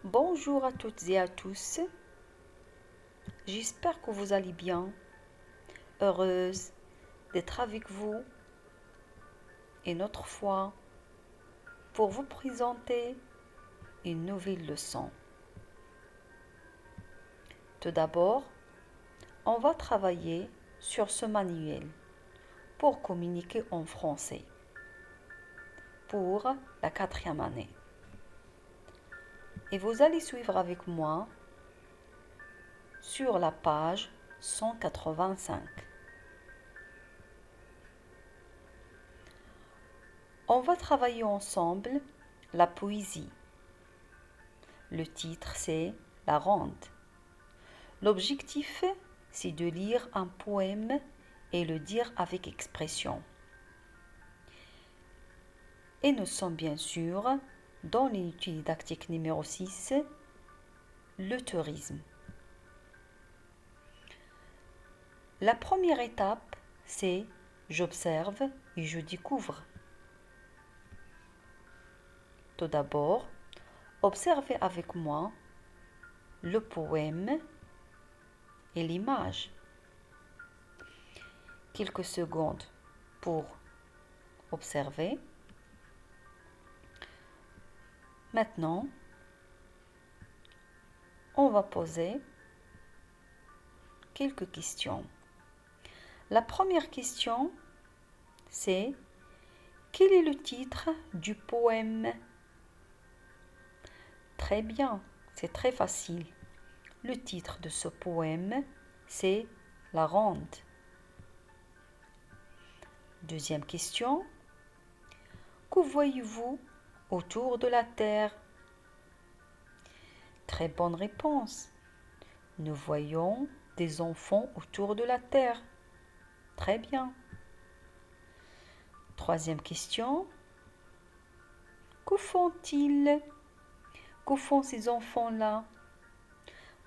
Bonjour à toutes et à tous. J'espère que vous allez bien. Heureuse d'être avec vous une autre fois pour vous présenter une nouvelle leçon. Tout d'abord, on va travailler sur ce manuel pour communiquer en français pour la 4e année. Et vous allez suivre avec moi sur la page 185. On va travailler ensemble la poésie. Le titre, c'est La Ronde. L'objectif, c'est de lire un poème et le dire avec expression. Et nous sommes bien sûr dans l'unité didactique numéro 6, le tourisme. La première étape, c'est j'observe et je découvre. Tout d'abord, observez avec moi le poème et l'image. Quelques secondes pour observer. Maintenant, on va poser quelques questions. La première question, c'est quel est le titre du poème? Très bien, c'est très facile. Le titre de ce poème, c'est La Ronde. Deuxième question. Que voyez-vous autour de la Terre? Très bonne réponse. Nous voyons des enfants autour de la Terre. Très bien. Troisième question. Que font-ils? Que font ces enfants-là?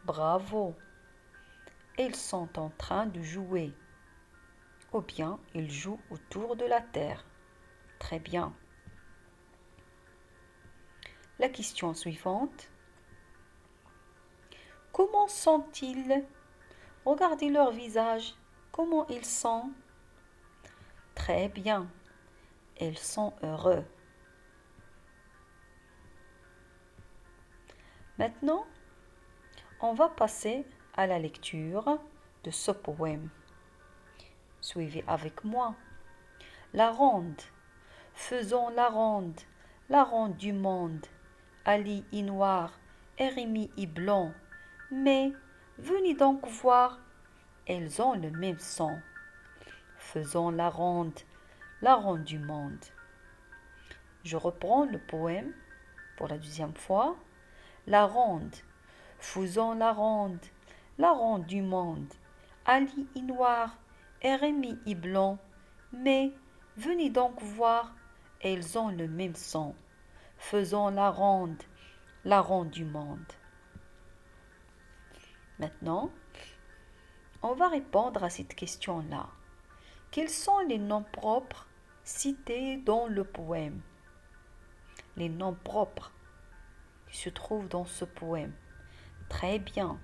Bravo. Ils sont en train de jouer. Ou bien ils jouent autour de la Terre. Très bien. La question suivante. Comment sont-ils? Regardez leur visage. Comment ils sont? Très bien. Ils sont heureux. Maintenant, on va passer à la lecture de ce poème. Suivez avec moi. La ronde. Faisons la ronde du monde. Ali est noir, Rémi est blanc. Mais venez donc voir, elles ont le même sang. Faisons la ronde du monde. Je reprends le poème pour la deuxième fois. La ronde, faisons la ronde du monde. Ali est noir, Rémi est blanc. Mais venez donc voir, elles ont le même sang. Faisons la ronde du monde. Maintenant, on va répondre à cette question-là. Quels sont les noms propres cités dans le poème? Les noms propres qui se trouvent dans ce poème. Très bien.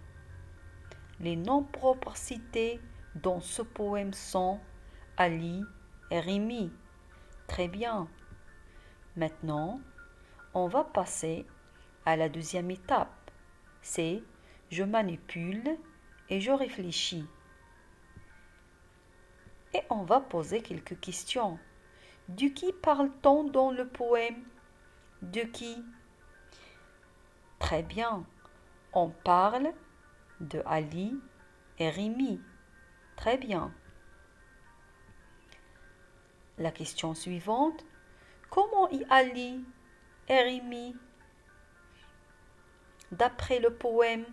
Les noms propres cités dans ce poème sont Ali et Rémi. Très bien. Maintenant, on va passer à la deuxième étape. C'est je manipule et je réfléchis. Et on va poser quelques questions. De qui parle-t-on dans le poème? De qui? Très bien. On parle de Ali et Rémi. Très bien. La question suivante. Comment est Ali et Rémi d'après le poème?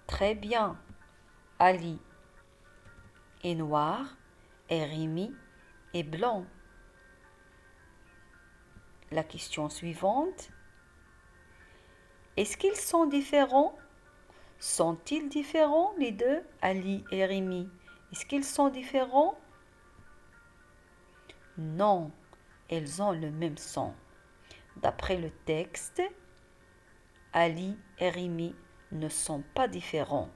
Très bien. Ali est noir et Rémi est blanc. La question suivante. Est-ce qu'ils sont différents? Sont-ils différents les deux, Ali et Rémi? Est-ce qu'ils sont différents? Non, ils ont le même son. D'après le texte, Ali et Rémi ne sont pas différents.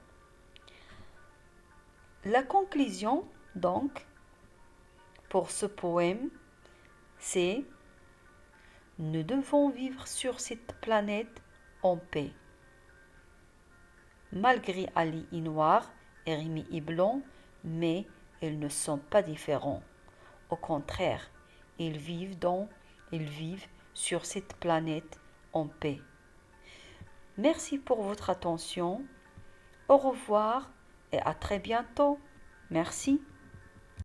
La conclusion, donc, pour ce poème, c'est nous devons vivre sur cette planète en paix. Malgré Ali est noir et Rémi est blanc, mais ils ne sont pas différents. Au contraire, ils vivent sur cette planète en paix. Merci pour votre attention. Au revoir et à très bientôt. Merci.